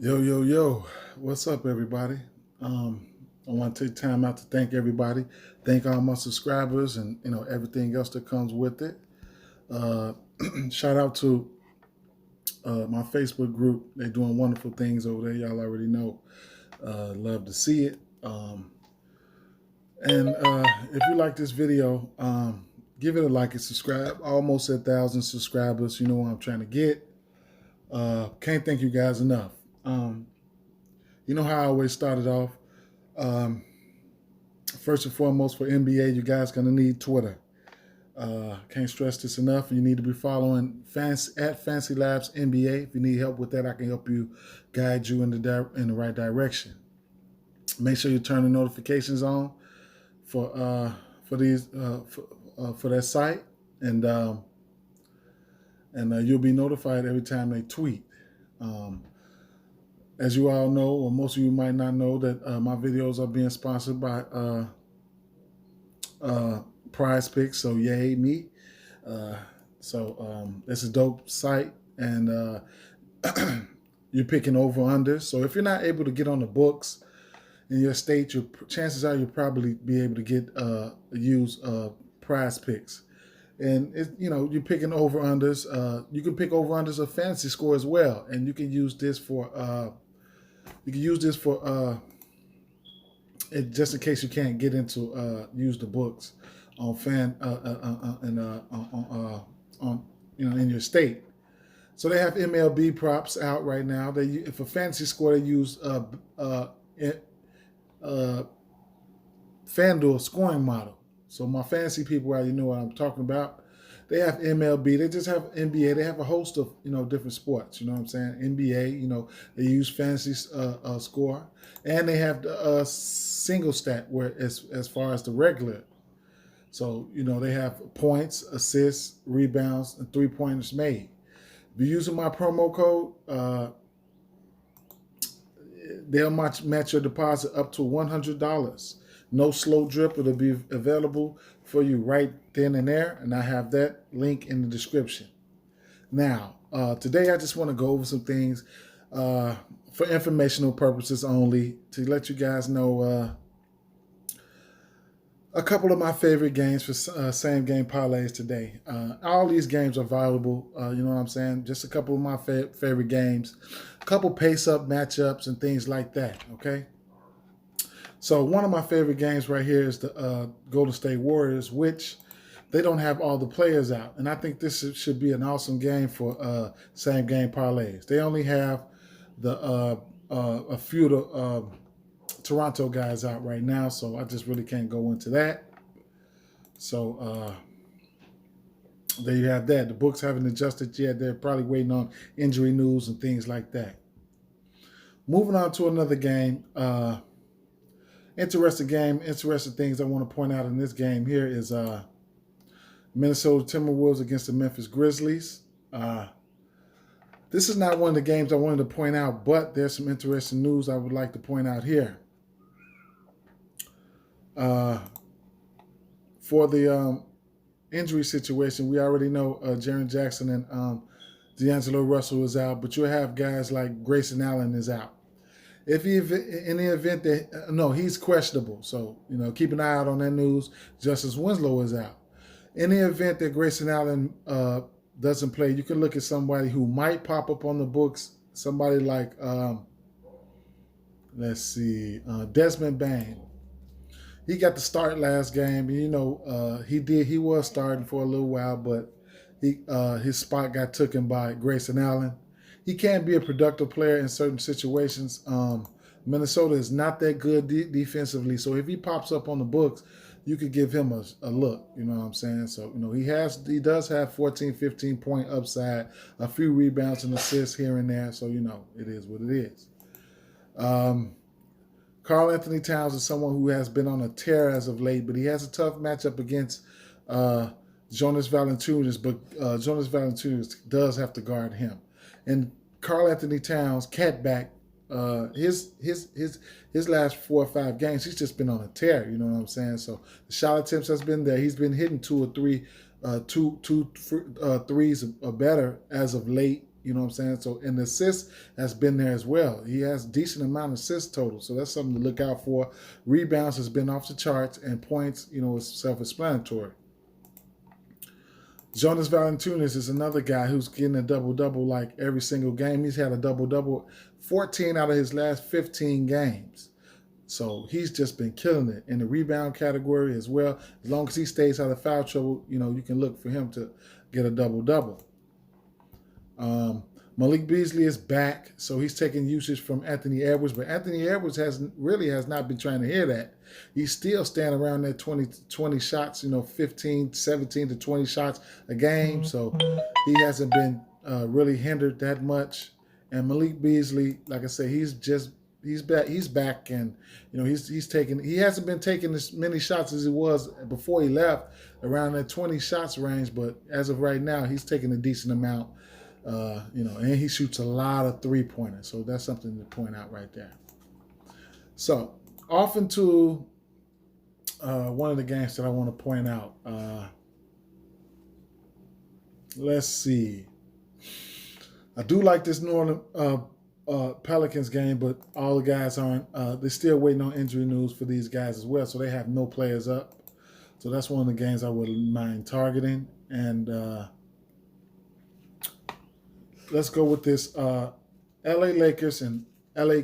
Yo, yo, yo. What's up, everybody? I want to take time out to thank everybody. Thank all my subscribers and everything else that comes with it. Uh, Shout out to my Facebook group. They're doing wonderful things over there. Y'all already know. Love to see it. And if you like this video, give it a like and subscribe. Almost 1,000 subscribers. You know what I'm trying to get. Can't thank you guys enough. You know how I always started off. Um, First and foremost, for NBA, you guys gonna need Twitter. Can't stress this enough. You need to be following at Fancy Labs NBA. If you need help with that, I can help you guide you in the right direction. Make sure you turn the notifications on for these for that site, and you'll be notified every time they tweet. Um, as you all know, or most of you might not know, that my videos are being sponsored by uh, Prize Picks. So yay me. It's a dope site, and you're picking over under. So if you're not able to get on the books in your state, your chances are you'll probably be able to get use Prize Picks. And you're picking over unders. You can pick over unders of fantasy score as well, and you can use this for just in case you can't get into use the books on in your state. So they have MLB props out right now. They for fantasy score they use FanDuel scoring model. So my fantasy people already know what I'm talking about. They have MLB. They just have NBA. They have a host of different sports. You know what I'm saying? NBA. They use fantasy score, and they have the single stat where as far as the regular. So they have points, assists, rebounds, and 3-pointers made. If you're using my promo code, they'll match your deposit up to $100. No slow drip. It'll be available for you right then and there, and I have that link in the description. Now, today I just want to go over some things for informational purposes only, to let you guys know a couple of my favorite games for same game parlays today. All these games are valuable. You know what I'm saying? Just a couple of my favorite games, a couple pace up matchups and things like that. Okay. So one of my favorite games right here is the Golden State Warriors, which they don't have all the players out, and I think this should be an awesome game for same game parlays. They only have a few of the Toronto guys out right now, so I just really can't go into that. So there you have that. The books haven't adjusted yet. They're probably waiting on injury news and things like that. Moving on to another game. Interesting things I want to point out in this game here is Minnesota Timberwolves against the Memphis Grizzlies. This is not one of the games I wanted to point out, but there's some interesting news I would like to point out here. For the injury situation, we already know Jaren Jackson and D'Angelo Russell is out, but you'll have guys like Grayson Allen is out. If he, in the event that, no, he's questionable. So, keep an eye out on that news. Justice Winslow is out. In the event that Grayson Allen doesn't play, you can look at somebody who might pop up on the books. Somebody like, Desmond Bain. He got the start last game. He was starting for a little while, but his spot got taken by Grayson Allen. He can be a productive player in certain situations. Minnesota is not that good defensively, so if he pops up on the books, you could give him a look. You know what I'm saying? So he does have 14, 15-point upside, a few rebounds and assists here and there. So it is what it is. Karl Anthony Towns is someone who has been on a tear as of late, but he has a tough matchup against Jonas Valanciunas. But Jonas Valanciunas does have to guard him. And Karl Anthony Towns, catback, his last 4 or 5 games, he's just been on a tear. You know what I'm saying? So the shot attempts has been there. He's been hitting 2 or 3 threes or better as of late. You know what I'm saying? So, and the assist has been there as well. He has a decent amount of assist total. So that's something to look out for. Rebounds has been off the charts, and points, is self-explanatory. Jonas Valanciunas is another guy who's getting a double-double like every single game. He's had a double-double 14 out of his last 15 games. So he's just been killing it in the rebound category as well. As long as he stays out of foul trouble, you can look for him to get a double-double. Malik Beasley is back, so he's taking usage from Anthony Edwards, but Anthony Edwards has not been trying to hear that. He's still standing around that 20 shots, 15, 17 to 20 shots a game, so he hasn't been really hindered that much. And Malik Beasley, like I say, he's back, and he hasn't been taking as many shots as he was before he left, around that 20 shots range, but as of right now, he's taking a decent amount. And he shoots a lot of three-pointers. So that's something to point out right there. So off into one of the games that I want to point out. Let's see. I do like this New Orleans Pelicans game, but all the guys aren't. They're still waiting on injury news for these guys as well, so they have no players up. So that's one of the games I wouldn't mind targeting. And let's go with this LA Lakers and LA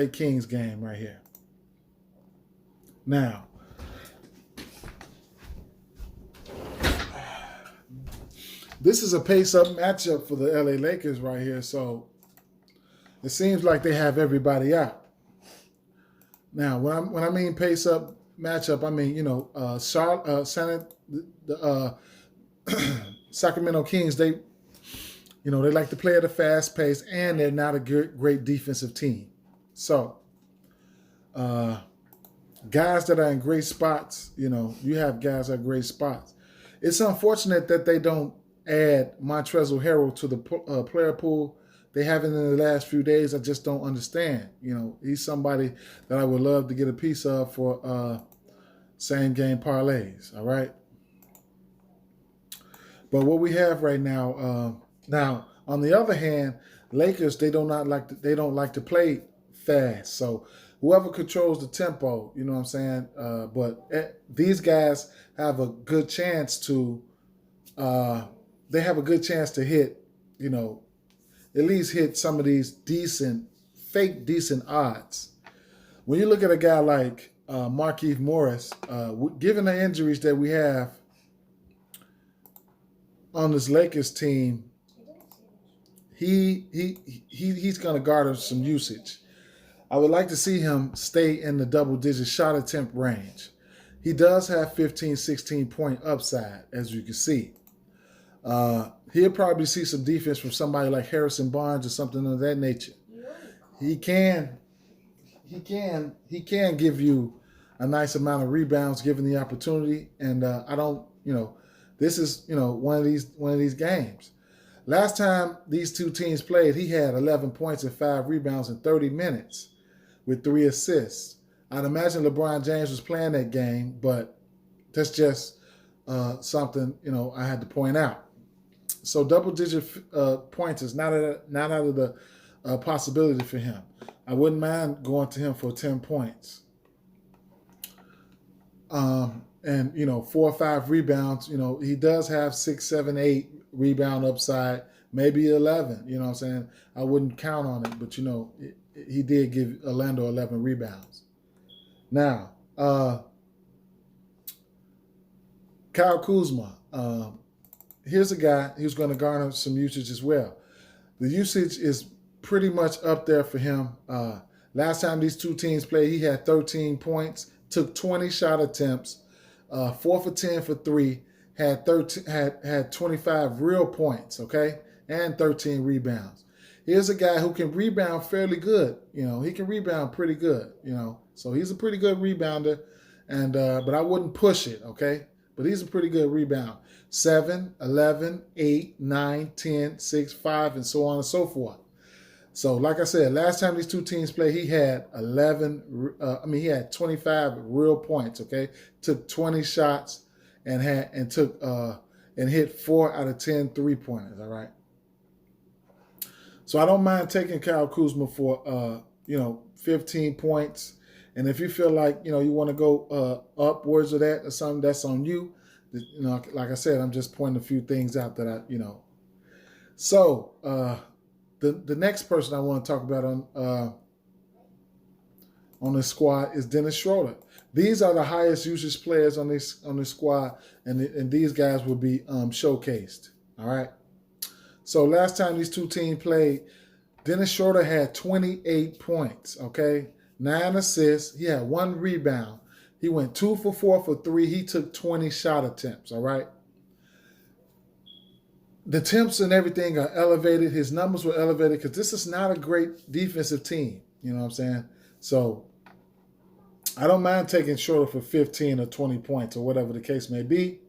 Kings game right here. Now, this is a pace-up matchup for the LA Lakers right here, so it seems like they have everybody out. Now, when I mean pace-up matchup, I mean Sacramento Kings. They like to play at a fast pace, and they're not a great defensive team. So, guys that are in great spots, you have guys at great spots. It's unfortunate that they don't add Montrezl Harrell to the player pool. They haven't in the last few days. I just don't understand. He's somebody that I would love to get a piece of for same game parlays. All right. But what we have right now. Now, on the other hand, Lakers, they don't like to play fast. So whoever controls the tempo, you know what I'm saying? But these guys have a good chance to hit, at least hit some of these fake decent odds. When you look at a guy like Markieff Morris, given the injuries that we have on this Lakers team, he's going to garner some usage. I would like to see him stay in the double-digit shot attempt range. He does have 15, 16-point upside, as you can see. He'll probably see some defense from somebody like Harrison Barnes or something of that nature. He can give you a nice amount of rebounds given the opportunity. And this is one of these games. Last time these two teams played, he had 11 points and 5 rebounds in 30 minutes with 3 assists. I'd imagine LeBron James was playing that game, but that's just something I had to point out. So double-digit points is not out of the possibility for him. I wouldn't mind going to him for 10 points. And 4 or 5 rebounds. He does have 6, 7, 8 rebound upside, maybe 11. You know what I'm saying? I wouldn't count on it, but he did give Orlando 11 rebounds. Now, Kyle Kuzma. Here's a guy who's going to garner some usage as well. The usage is pretty much up there for him. Last time these two teams played, he had 13 points, took 20 shot attempts, 4 for 10 for 3, had 25 real points, okay, and 13 rebounds. Here's a guy who can rebound fairly good. He can rebound pretty good. So he's a pretty good rebounder, and but I wouldn't push it, okay. But he's a pretty good rebound. 7, 11, 8, 9, 10, 6, 5, and so on and so forth. So, like I said, last time these two teams played, he had 25 real points. Okay, took 20 shots and hit 4 out of 10 3-pointers. All right. So I don't mind taking Kyle Kuzma for 15 points. And if you feel like you want to go upwards of that or something, that's on you. Like I said, I'm just pointing a few things out that I. So the next person I want to talk about on this squad is Dennis Schroeder. These are the highest usage players on this squad, and these guys will be showcased. All right. So last time these two teams played, Dennis Schroeder had 28 points. Okay, 9 assists. He had 1 rebound. He went 2 for 4 for 3. He took 20 shot attempts. All right. The attempts and everything are elevated. His numbers were elevated because this is not a great defensive team. You know what I'm saying? So I don't mind taking Schroeder for 15 or 20 points or whatever the case may be.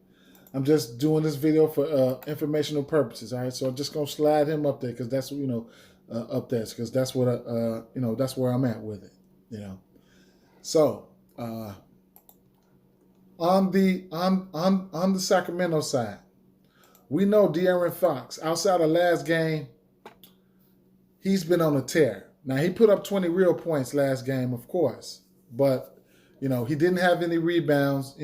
I'm just doing this video for informational purposes. All right, so I'm just gonna slide him up there because that's up there because that's what that's where I'm at with it. So on the Sacramento side, we know De'Aaron Fox, outside of last game, he's been on a tear. Now, he put up 20 real points last game, of course. But, he didn't have any rebounds.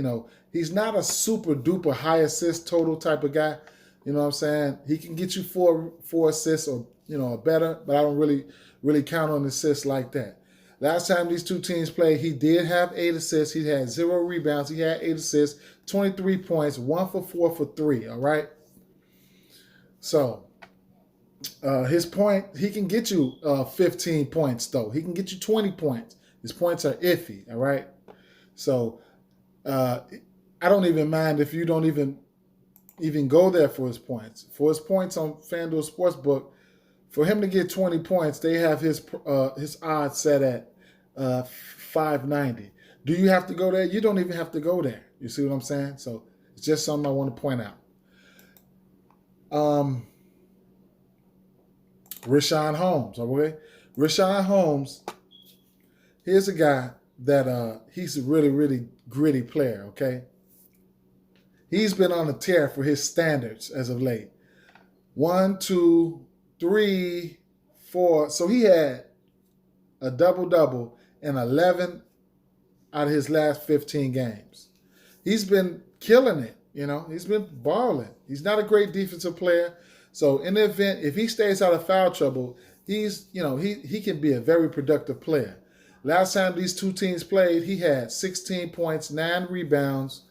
He's not a super duper high assist total type of guy. You know what I'm saying? He can get you four assists or, or better, but I don't really count on assists like that. Last time these two teams played, he did have 8 assists. He had 0 rebounds. He had 8 assists, 23 points, 1 for 4 for 3, all right? So his point, he can get you 15 points, though. He can get you 20 points. His points are iffy, all right? So I don't even mind if you don't even go there for his points. For his points on FanDuel Sportsbook, for him to get 20 points, they have his odds set at 590. Do you have to go there? You don't even have to go there. You see what I'm saying? So it's just something I want to point out. Richaun Holmes, okay? Richaun Holmes, here's a guy that he's a really, really gritty player, okay? He's been on a tear for his standards as of late. 1, 2, 3, 4. So he had a double-double in 11 out of his last 15 games. He's been killing it, He's been balling. He's not a great defensive player. So in the event, if he stays out of foul trouble, he's, he can be a very productive player. Last time these two teams played, he had 16 points, 9 rebounds.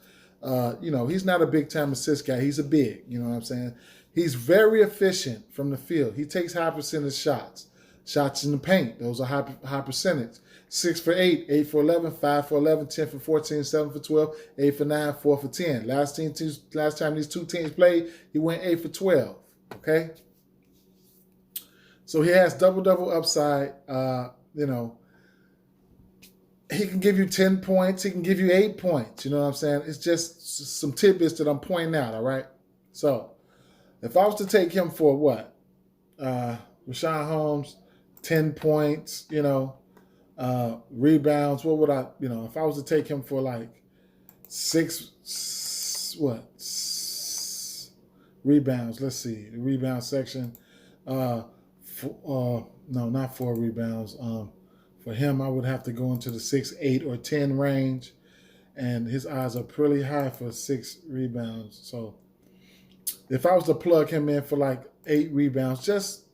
He's not a big-time assist guy. He's a big, you know what I'm saying? He's very efficient from the field. He takes high percentage shots. Shots in the paint, those are high percentage. 6 for 8, 8 for 11, 5 for 11, 10 for 14, 7 for 12, 8 for 9, 4 for 10. Last time these two teams played, he went 8 for 12, okay? So he has double-double upside, He can give you 10 points. He can give you 8 points. You know what I'm saying? It's just some tidbits that I'm pointing out, all right? So if I was to take him for what? Richaun Holmes, 10 points, rebounds. What would I, if I was to take him for like 6 rebounds? Let's see. The rebound section. No, not 4 rebounds. For him, I would have to go into the 6, 8, or 10 range. And his odds are pretty high for 6 rebounds. So if I was to plug him in for like 8 rebounds, just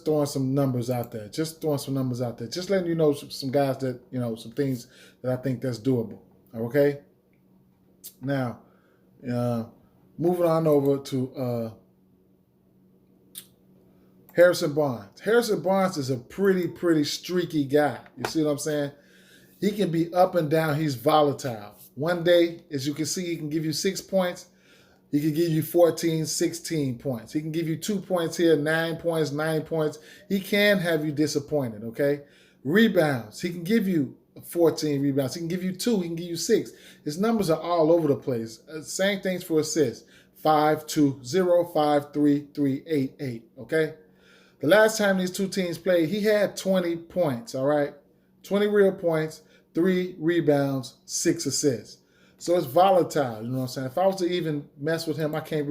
throwing some numbers out there. Just letting you know some guys that, some things that I think that's doable. Okay? Now, moving on over to Harrison Barnes. Harrison Barnes is a pretty streaky guy. You see what I'm saying? He can be up and down. He's volatile. One day, as you can see, he can give you 6 points. He can give you 14, 16 points. He can give you 2 points here, 9 points, 9 points. He can have you disappointed, okay? Rebounds. He can give you 14 rebounds. He can give you 2. He can give you 6. His numbers are all over the place. Same things for assists. 5, 2, 0, 5, 3, 3, 8, 8, okay? The last time these two teams played, he had 20 points, all right? 20 real points, 3 rebounds, 6 assists. So it's volatile. You know what I'm saying? If I was to even mess with him, I can't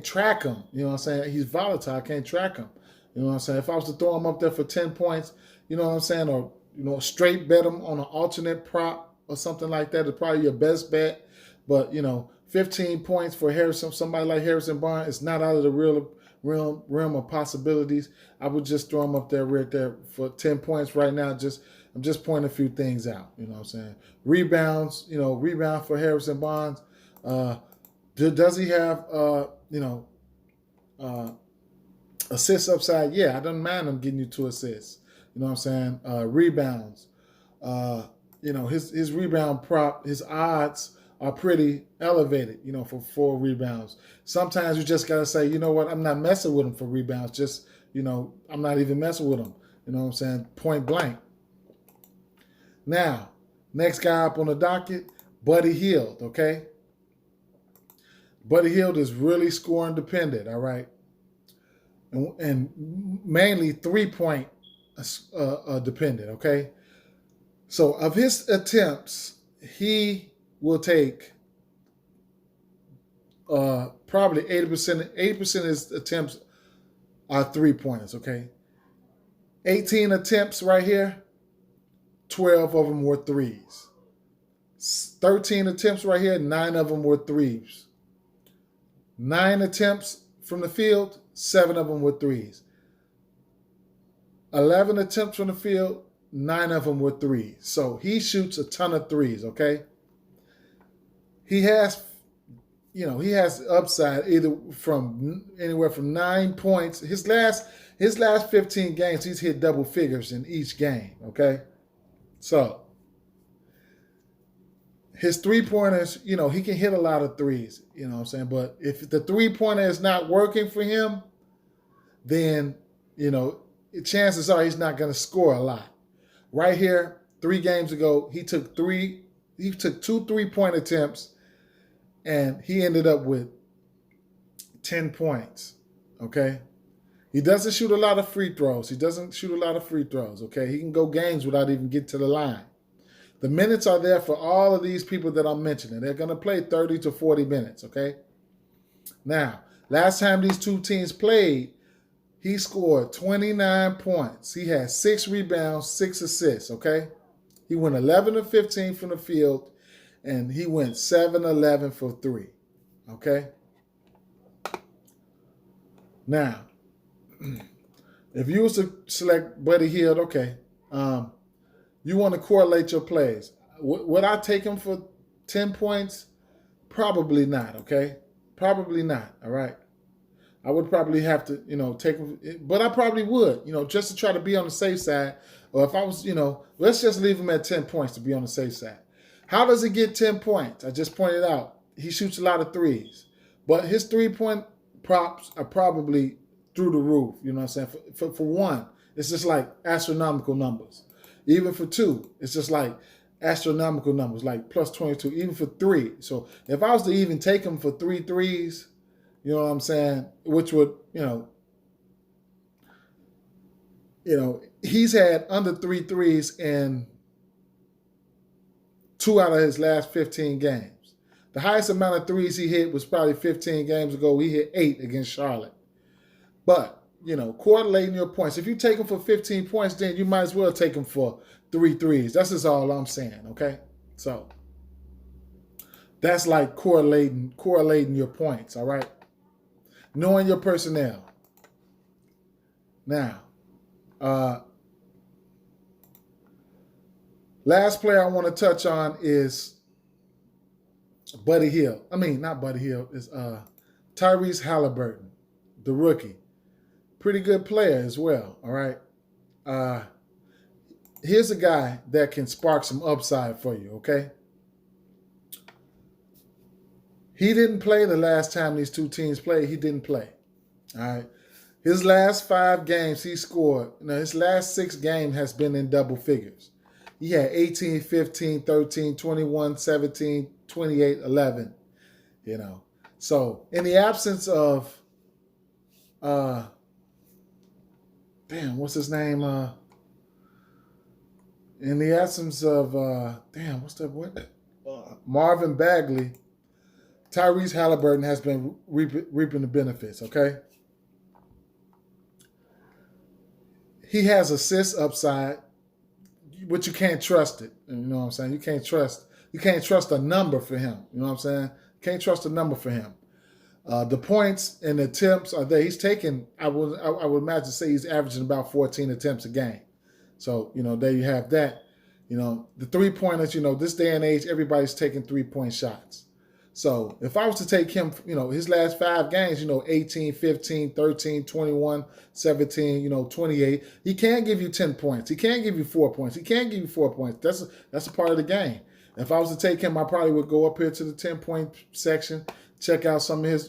track him. You know what I'm saying? He's volatile. I can't track him. You know what I'm saying? If I was to throw him up there for 10 points, you know what I'm saying? Or, straight bet him on an alternate prop or something like that, it's probably your best bet. But, 15 points for somebody like Harrison Barnes, it's not out of the realm of possibilities. I would just throw him up there right there for 10 points right now. I'm just pointing a few things out. You know what I'm saying? Rebounds, rebound for Harrison Barnes. Does he have, assists upside? Yeah, I don't mind him getting you 2 assists. You know what I'm saying? Rebounds. His rebound prop, his odds are pretty elevated, for 4 rebounds. Sometimes you just got to say, you know what, I'm not messing with him for rebounds. Just, I'm not even messing with him. You know what I'm saying? Point blank. Now, next guy up on the docket, Buddy Hield, okay? Buddy Hield is really scoring dependent, all right? And mainly 3-point dependent, okay? So of his attempts, he will take probably 80%. 80% of his attempts are 3-pointers, okay? 18 attempts right here, 12 of them were threes. 13 attempts right here, 9 of them were threes. 9 attempts from the field, 7 of them were threes. 11 attempts from the field, 9 of them were threes. So he shoots a ton of threes, okay? He has upside either from anywhere from 9 points. His last 15 games, he's hit double figures in each game, okay? So his 3-pointers, he can hit a lot of threes, you know what I'm saying? But if the 3-pointer is not working for him, then, chances are he's not going to score a lot. Right here, 3 games ago, he took 2 3-point attempts, and he ended up with 10 points, okay? He doesn't shoot a lot of free throws. Okay? He can go games without even getting to the line. The minutes are there for all of these people that I'm mentioning. They're going to play 30 to 40 minutes, okay? Now, last time these two teams played, he scored 29 points. He had 6 rebounds, 6 assists, okay? He went 11 of 15 from the field, and he went 7-11 for 3, okay? Now, if you was to select Buddy Hield, okay, you want to correlate your plays. Would I take him for 10 points? Probably not, okay? Probably not, all right? I would probably have to, take him, but I probably would, just to try to be on the safe side. Or if I was, let's just leave him at 10 points to be on the safe side. How does he get 10 points? I just pointed out he shoots a lot of threes. But his 3-point props are probably through the roof, you know what I'm saying? For one, it's just like astronomical numbers. Even for 2, it's just like astronomical numbers, like plus 22, even for 3. So if I was to even take him for 3 threes, you know what I'm saying, which would, he's had under 3 threes in 2 out of his last 15 games. The highest amount of threes he hit was probably 15 games ago. He hit 8 against Charlotte. But, correlating your points. If you take him for 15 points, then you might as well take him for 3 threes. That's just all I'm saying, okay? So that's like correlating your points, all right? Knowing your personnel. Now, last player I want to touch on is Buddy Hield. I mean, not Buddy Hield. It's Tyrese Halliburton, the rookie. Pretty good player as well, all right? Here's a guy that can spark some upside for you, okay? He didn't play the last time these two teams played. He didn't play, all right? His last 5 games he scored. His last 6 games has been in double figures. He had 18, 15, 13, 21, 17, 28, 11, So in the absence of, what's his name? In the absence of, what's that? What? Marvin Bagley, Tyrese Halliburton has been reaping the benefits, okay? He has assist upside, but you can't trust it. You know what I'm saying? You can't trust a number for him. You know what I'm saying? Can't trust a number for him. The points and attempts are there. He's taking, I would imagine, say he's averaging about 14 attempts a game. So, there you have that. The three-pointers, this day and age, everybody's taking three-point shots. So if I was to take him, his last 5 games, 18, 15, 13, 21, 17, 28, he can't give you 10 points. He can't give you 4 points. He can't give you 4 points. That's a part of the game. If I was to take him, I probably would go up here to the 10-point section, check out some of his,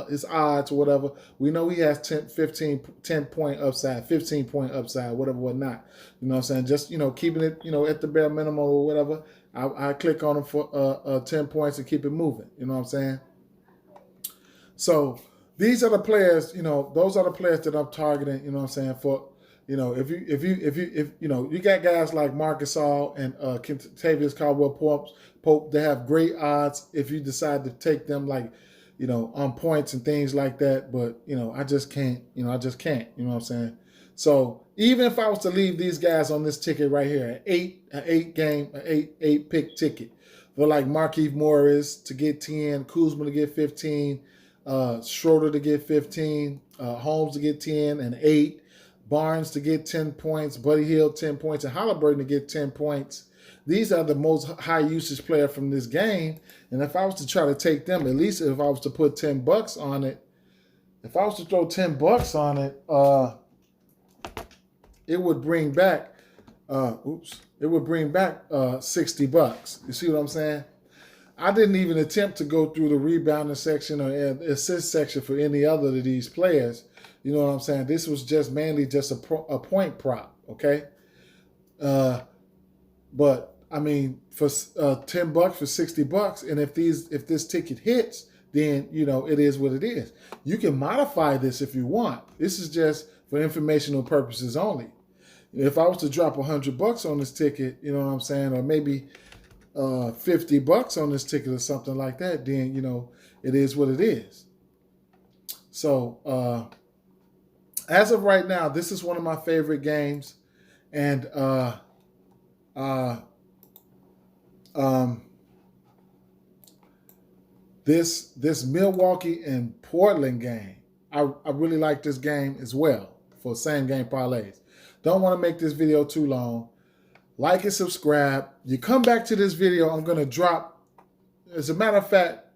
his odds or whatever. We know he has 10-point upside, 15-point upside, whatnot. You know what I'm saying? Just, keeping it, at the bare minimum or whatever. I click on him for 10 points and keep it moving. You know what I'm saying? So these are the players, those are the players that I'm targeting, you know what I'm saying, for, if you got guys like Marcus All and Kentavious Caldwell-Pope, they have great odds if you decide to take them, like, on points and things like that. But, I just can't, you know what I'm saying? So even if I was to leave these guys on this ticket right here, an eight pick ticket for like Markieff Morris to get 10, Kuzma to get 15, Schroeder to get 15, Holmes to get 10 and 8, Barnes to get 10 points, Buddy Hield 10 points, and Halliburton to get 10 points. These are the most high usage player from this game. And if I was to try to take them, at least if I was to put $10 on it, if I was to throw $10 on it, it would bring back, $60. You see what I'm saying? I didn't even attempt to go through the rebounding section or assist section for any other of these players. You know what I'm saying? This was just mainly just a point prop, okay? But I mean, for $10 for $60, and if this ticket hits, then it is what it is. You can modify this if you want. This is just for informational purposes only. If I was to drop $100 on this ticket, you know what I'm saying, or maybe $50 on this ticket or something like that, then it is what it is. So as of right now, this is one of my favorite games, and this Milwaukee and Portland game, I really like this game as well for same game parlays. Don't want to make this video too long. Like and subscribe. You come back to this video, I'm going to drop. As a matter of fact,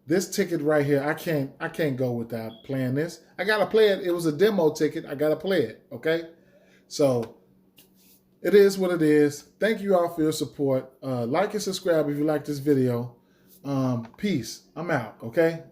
this ticket right here, I can't go without playing this. I got to play it. It was a demo ticket. I got to play it, okay? So it is what it is. Thank you all for your support. Like and subscribe if you like this video. Peace. I'm out, okay?